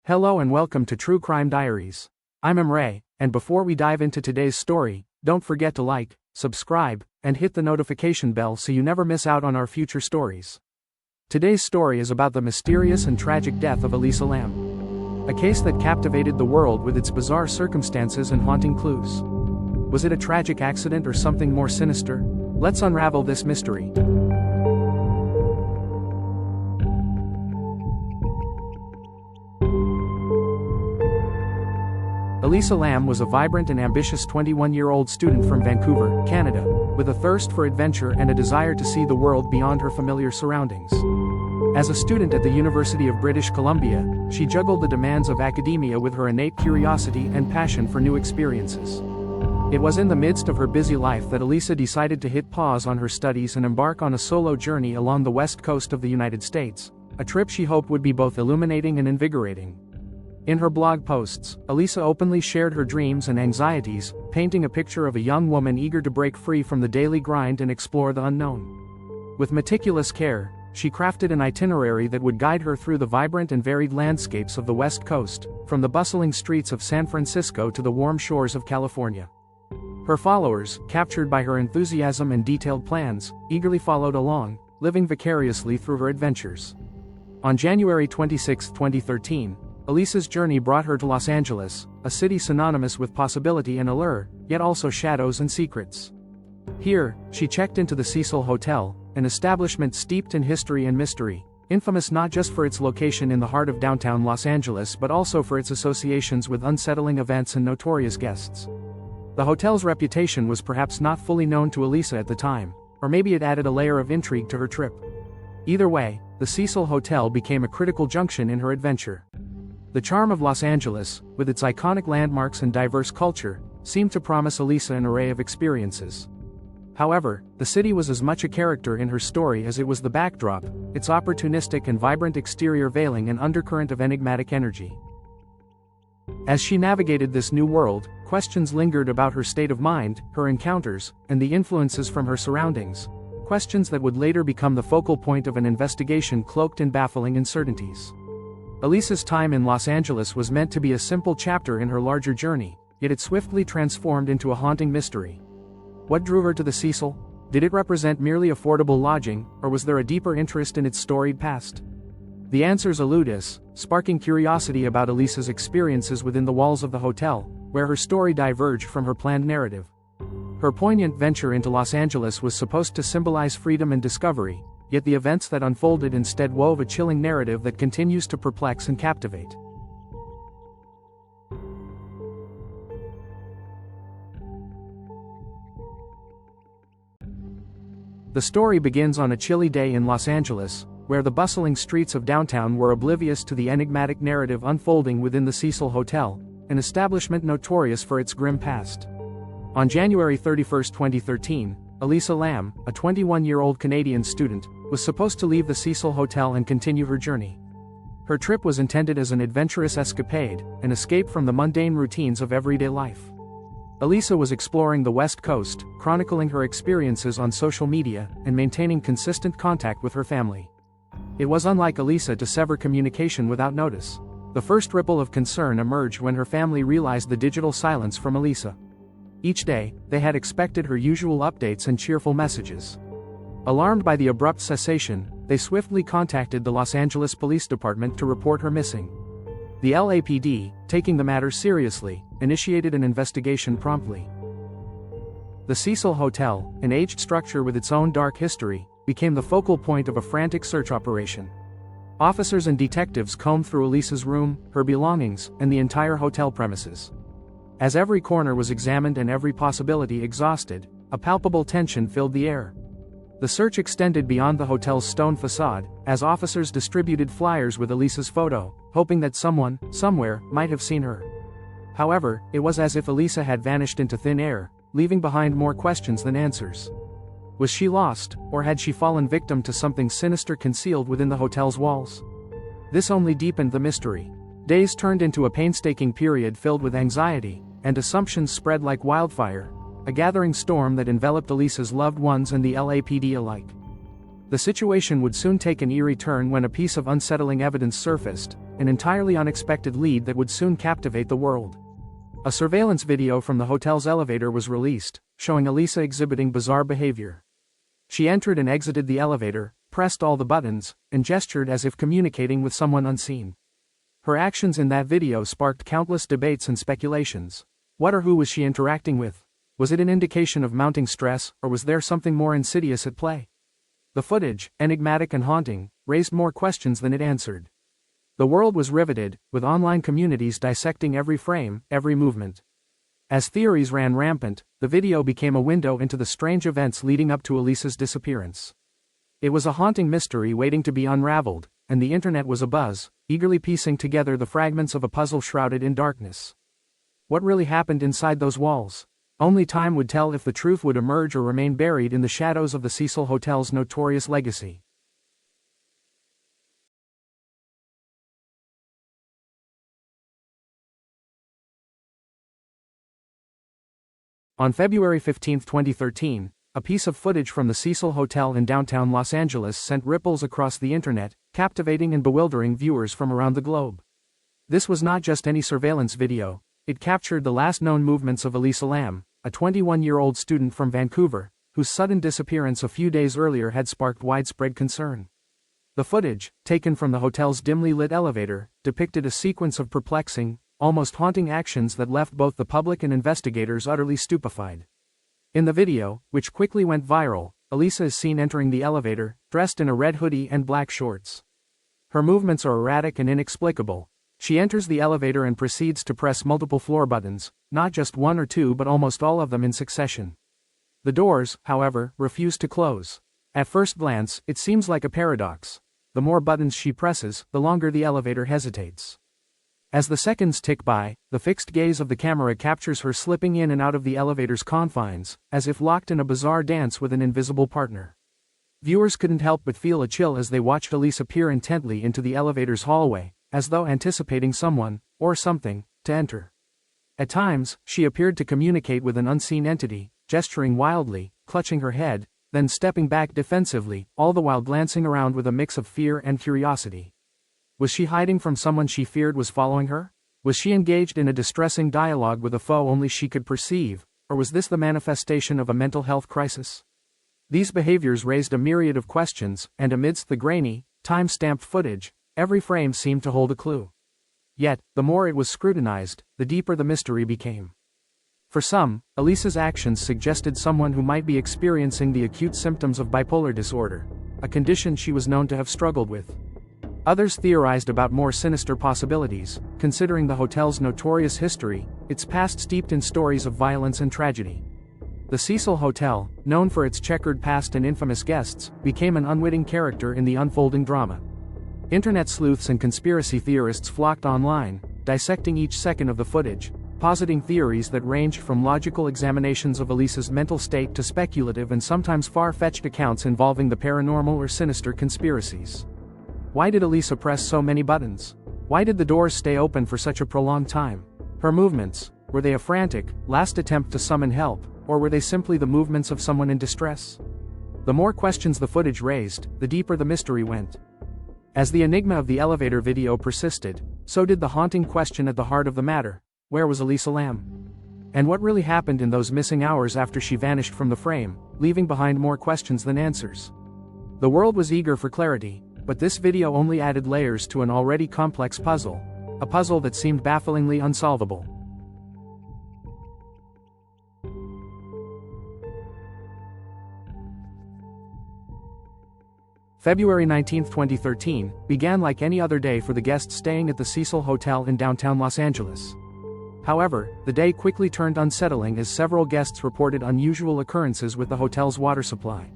Hello and welcome to True Crime Diaries. I'm Ray, and before we dive into today's story, don't forget to like, subscribe, and hit the notification bell so you never miss out on our future stories. Today's story is about the mysterious and tragic death of Elisa Lam. A case that captivated the world with its bizarre circumstances and haunting clues. Was it a tragic accident or something more sinister? Let's unravel this mystery. Elisa Lam was a vibrant and ambitious 21-year-old student from Vancouver, Canada, with a thirst for adventure and a desire to see the world beyond her familiar surroundings. As a student at the University of British Columbia, she juggled the demands of academia with her innate curiosity and passion for new experiences. It was in the midst of her busy life that Elisa decided to hit pause on her studies and embark on a solo journey along the west coast of the United States, a trip she hoped would be both illuminating and invigorating. In her blog posts, Elisa openly shared her dreams and anxieties, painting a picture of a young woman eager to break free from the daily grind and explore the unknown. With meticulous care, she crafted an itinerary that would guide her through the vibrant and varied landscapes of the West Coast, from the bustling streets of San Francisco to the warm shores of California. Her followers, captured by her enthusiasm and detailed plans, eagerly followed along, living vicariously through her adventures. On January 26, 2013, Elisa's journey brought her to Los Angeles, a city synonymous with possibility and allure, yet also shadows and secrets. Here, she checked into the Cecil Hotel, an establishment steeped in history and mystery, infamous not just for its location in the heart of downtown Los Angeles but also for its associations with unsettling events and notorious guests. The hotel's reputation was perhaps not fully known to Elisa at the time, or maybe it added a layer of intrigue to her trip. Either way, the Cecil Hotel became a critical junction in her adventure. The charm of Los Angeles, with its iconic landmarks and diverse culture, seemed to promise Elisa an array of experiences. However, the city was as much a character in her story as it was the backdrop, its opportunistic and vibrant exterior veiling an undercurrent of enigmatic energy. As she navigated this new world, questions lingered about her state of mind, her encounters, and the influences from her surroundings, questions that would later become the focal point of an investigation cloaked in baffling uncertainties. Elisa's time in Los Angeles was meant to be a simple chapter in her larger journey, yet it swiftly transformed into a haunting mystery. What drew her to the Cecil? Did it represent merely affordable lodging, or was there a deeper interest in its storied past? The answers elude us, sparking curiosity about Elisa's experiences within the walls of the hotel, where her story diverged from her planned narrative. Her poignant venture into Los Angeles was supposed to symbolize freedom and discovery, yet the events that unfolded instead wove a chilling narrative that continues to perplex and captivate. The story begins on a chilly day in Los Angeles, where the bustling streets of downtown were oblivious to the enigmatic narrative unfolding within the Cecil Hotel, an establishment notorious for its grim past. On January 31, 2013, Elisa Lam, a 21-year-old Canadian student, was supposed to leave the Cecil Hotel and continue her journey. Her trip was intended as an adventurous escapade, an escape from the mundane routines of everyday life. Elisa was exploring the West Coast, chronicling her experiences on social media, and maintaining consistent contact with her family. It was unlike Elisa to sever communication without notice. The first ripple of concern emerged when her family realized the digital silence from Elisa. Each day, they had expected her usual updates and cheerful messages. Alarmed by the abrupt cessation, they swiftly contacted the Los Angeles Police Department to report her missing. The LAPD, taking the matter seriously, initiated an investigation promptly. The Cecil Hotel, an aged structure with its own dark history, became the focal point of a frantic search operation. Officers and detectives combed through Elisa's room, her belongings, and the entire hotel premises. As every corner was examined and every possibility exhausted, a palpable tension filled the air. The search extended beyond the hotel's stone facade, as officers distributed flyers with Elisa's photo, hoping that someone, somewhere, might have seen her. However, it was as if Elisa had vanished into thin air, leaving behind more questions than answers. Was she lost, or had she fallen victim to something sinister concealed within the hotel's walls? This only deepened the mystery. Days turned into a painstaking period filled with anxiety, and assumptions spread like wildfire, a gathering storm that enveloped Elisa's loved ones and the LAPD alike. The situation would soon take an eerie turn when a piece of unsettling evidence surfaced, an entirely unexpected lead that would soon captivate the world. A surveillance video from the hotel's elevator was released, showing Elisa exhibiting bizarre behavior. She entered and exited the elevator, pressed all the buttons, and gestured as if communicating with someone unseen. Her actions in that video sparked countless debates and speculations. What or who was she interacting with? Was it an indication of mounting stress, or was there something more insidious at play? The footage, enigmatic and haunting, raised more questions than it answered. The world was riveted, with online communities dissecting every frame, every movement. As theories ran rampant, the video became a window into the strange events leading up to Elisa's disappearance. It was a haunting mystery waiting to be unraveled, and the internet was abuzz, eagerly piecing together the fragments of a puzzle shrouded in darkness. What really happened inside those walls? Only time would tell if the truth would emerge or remain buried in the shadows of the Cecil Hotel's notorious legacy. On February 15, 2013, a piece of footage from the Cecil Hotel in downtown Los Angeles sent ripples across the internet, captivating and bewildering viewers from around the globe. This was not just any surveillance video, it captured the last known movements of Elisa Lam, a 21-year-old student from Vancouver, whose sudden disappearance a few days earlier had sparked widespread concern. The footage, taken from the hotel's dimly lit elevator, depicted a sequence of perplexing, almost haunting actions that left both the public and investigators utterly stupefied. In the video, which quickly went viral, Elisa is seen entering the elevator, dressed in a red hoodie and black shorts. Her movements are erratic and inexplicable. She enters the elevator and proceeds to press multiple floor buttons, not just one or two but almost all of them in succession. The doors, however, refuse to close. At first glance, it seems like a paradox. The more buttons she presses, the longer the elevator hesitates. As the seconds tick by, the fixed gaze of the camera captures her slipping in and out of the elevator's confines, as if locked in a bizarre dance with an invisible partner. Viewers couldn't help but feel a chill as they watched Elisa peer intently into the elevator's hallway, as though anticipating someone, or something, to enter. At times, she appeared to communicate with an unseen entity, gesturing wildly, clutching her head, then stepping back defensively, all the while glancing around with a mix of fear and curiosity. Was she hiding from someone she feared was following her? Was she engaged in a distressing dialogue with a foe only she could perceive, or was this the manifestation of a mental health crisis? These behaviors raised a myriad of questions, and amidst the grainy, time-stamped footage, every frame seemed to hold a clue. Yet, the more it was scrutinized, the deeper the mystery became. For some, Elisa's actions suggested someone who might be experiencing the acute symptoms of bipolar disorder, a condition she was known to have struggled with. Others theorized about more sinister possibilities, considering the hotel's notorious history, its past steeped in stories of violence and tragedy. The Cecil Hotel, known for its checkered past and infamous guests, became an unwitting character in the unfolding drama. Internet sleuths and conspiracy theorists flocked online, dissecting each second of the footage, positing theories that ranged from logical examinations of Elisa's mental state to speculative and sometimes far-fetched accounts involving the paranormal or sinister conspiracies. Why did Elisa press so many buttons? Why did the doors stay open for such a prolonged time? Her movements, were they a frantic, last attempt to summon help, or were they simply the movements of someone in distress? The more questions the footage raised, the deeper the mystery went. As the enigma of the elevator video persisted, so did the haunting question at the heart of the matter: where was Elisa Lam? And what really happened in those missing hours after she vanished from the frame, leaving behind more questions than answers? The world was eager for clarity, but this video only added layers to an already complex puzzle, a puzzle that seemed bafflingly unsolvable. February 19, 2013, began like any other day for the guests staying at the Cecil Hotel in downtown Los Angeles. However, the day quickly turned unsettling as several guests reported unusual occurrences with the hotel's water supply.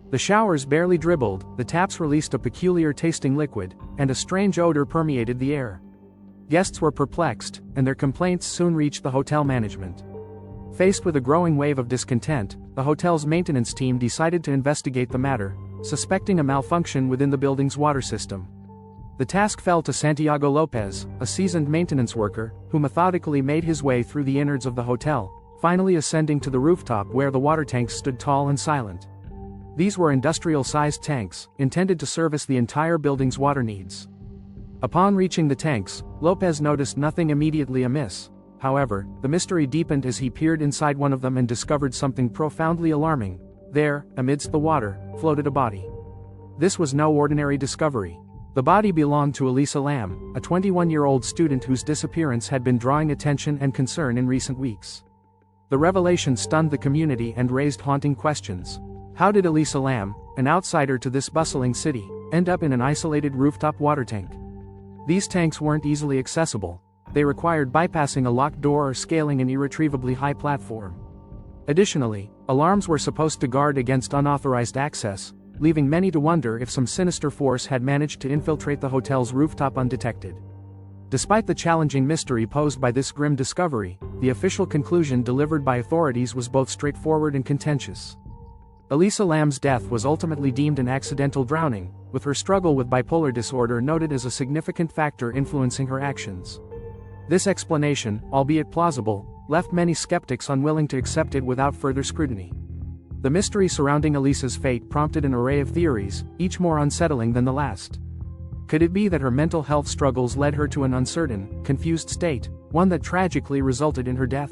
The showers barely dribbled, the taps released a peculiar tasting liquid, and a strange odor permeated the air. Guests were perplexed, and their complaints soon reached the hotel management. Faced with a growing wave of discontent, the hotel's maintenance team decided to investigate the matter, suspecting a malfunction within the building's water system. The task fell to Santiago Lopez, a seasoned maintenance worker, who methodically made his way through the innards of the hotel, finally ascending to the rooftop where the water tanks stood tall and silent. These were industrial-sized tanks, intended to service the entire building's water needs. Upon reaching the tanks, Lopez noticed nothing immediately amiss. However, the mystery deepened as he peered inside one of them and discovered something profoundly alarming. There, amidst the water, floated a body. This was no ordinary discovery. The body belonged to Elisa Lam, a 21-year-old student whose disappearance had been drawing attention and concern in recent weeks. The revelation stunned the community and raised haunting questions. How did Elisa Lam, an outsider to this bustling city, end up in an isolated rooftop water tank? These tanks weren't easily accessible. They required bypassing a locked door or scaling an irretrievably high platform. Additionally, alarms were supposed to guard against unauthorized access, leaving many to wonder if some sinister force had managed to infiltrate the hotel's rooftop undetected. Despite the challenging mystery posed by this grim discovery, the official conclusion delivered by authorities was both straightforward and contentious. Elisa Lam's death was ultimately deemed an accidental drowning, with her struggle with bipolar disorder noted as a significant factor influencing her actions. This explanation, albeit plausible, left many skeptics unwilling to accept it without further scrutiny. The mystery surrounding Elisa's fate prompted an array of theories, each more unsettling than the last. Could it be that her mental health struggles led her to an uncertain, confused state, one that tragically resulted in her death?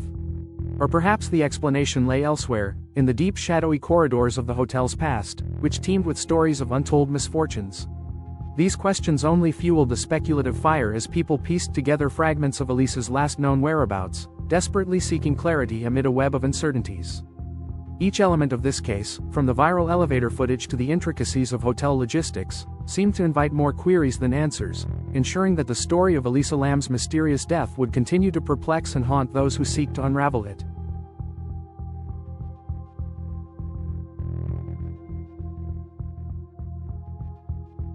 Or perhaps the explanation lay elsewhere, in the deep shadowy corridors of the hotel's past, which teemed with stories of untold misfortunes. These questions only fueled the speculative fire as people pieced together fragments of Elisa's last known whereabouts, desperately seeking clarity amid a web of uncertainties. Each element of this case, from the viral elevator footage to the intricacies of hotel logistics, seemed to invite more queries than answers, ensuring that the story of Elisa Lam's mysterious death would continue to perplex and haunt those who seek to unravel it.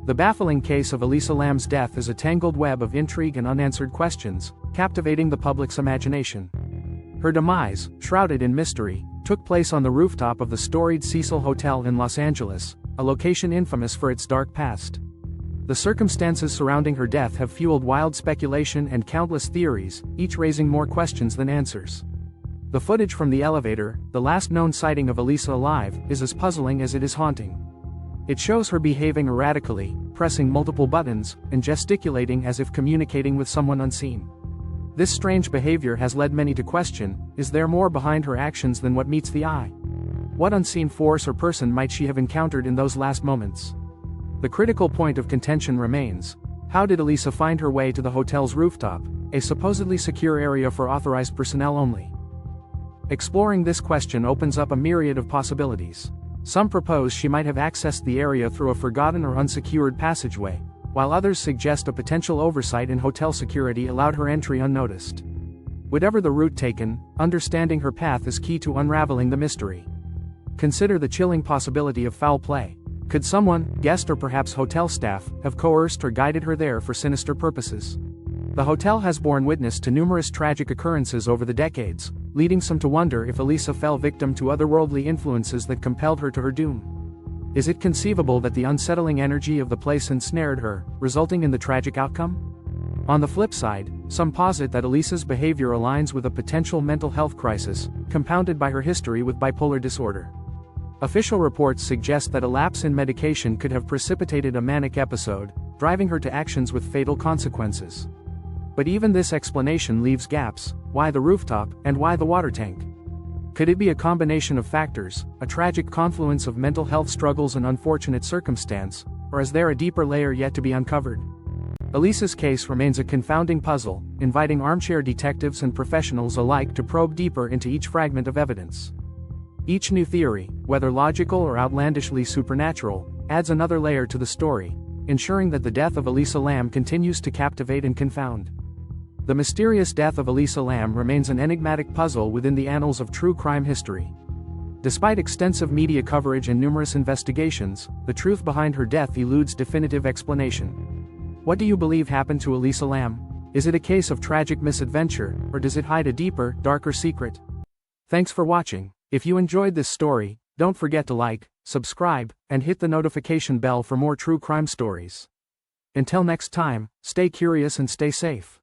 The baffling case of Elisa Lam's death is a tangled web of intrigue and unanswered questions, captivating the public's imagination. Her demise, shrouded in mystery, took place on the rooftop of the storied Cecil Hotel in Los Angeles, a location infamous for its dark past. The circumstances surrounding her death have fueled wild speculation and countless theories, each raising more questions than answers. The footage from the elevator, the last known sighting of Elisa alive, is as puzzling as it is haunting. It shows her behaving erratically, pressing multiple buttons, and gesticulating as if communicating with someone unseen. This strange behavior has led many to question, is there more behind her actions than what meets the eye? What unseen force or person might she have encountered in those last moments? The critical point of contention remains: how did Elisa find her way to the hotel's rooftop, a supposedly secure area for authorized personnel only? Exploring this question opens up a myriad of possibilities. Some propose she might have accessed the area through a forgotten or unsecured passageway, while others suggest a potential oversight in hotel security allowed her entry unnoticed. Whatever the route taken, understanding her path is key to unraveling the mystery. Consider the chilling possibility of foul play. Could someone, guest or perhaps hotel staff, have coerced or guided her there for sinister purposes? The hotel has borne witness to numerous tragic occurrences over the decades, leading some to wonder if Elisa fell victim to otherworldly influences that compelled her to her doom. Is it conceivable that the unsettling energy of the place ensnared her, resulting in the tragic outcome? On the flip side, some posit that Elisa's behavior aligns with a potential mental health crisis, compounded by her history with bipolar disorder. Official reports suggest that a lapse in medication could have precipitated a manic episode, driving her to actions with fatal consequences. But even this explanation leaves gaps: why the rooftop, and why the water tank? Could it be a combination of factors, a tragic confluence of mental health struggles and unfortunate circumstance, or is there a deeper layer yet to be uncovered? Elisa's case remains a confounding puzzle, inviting armchair detectives and professionals alike to probe deeper into each fragment of evidence. Each new theory, whether logical or outlandishly supernatural, adds another layer to the story, ensuring that the death of Elisa Lam continues to captivate and confound. The mysterious death of Elisa Lam remains an enigmatic puzzle within the annals of true crime history. Despite extensive media coverage and numerous investigations, the truth behind her death eludes definitive explanation. What do you believe happened to Elisa Lam? Is it a case of tragic misadventure, or does it hide a deeper, darker secret? Thanks for watching. If you enjoyed this story, don't forget to like, subscribe, and hit the notification bell for more true crime stories. Until next time, stay curious and stay safe.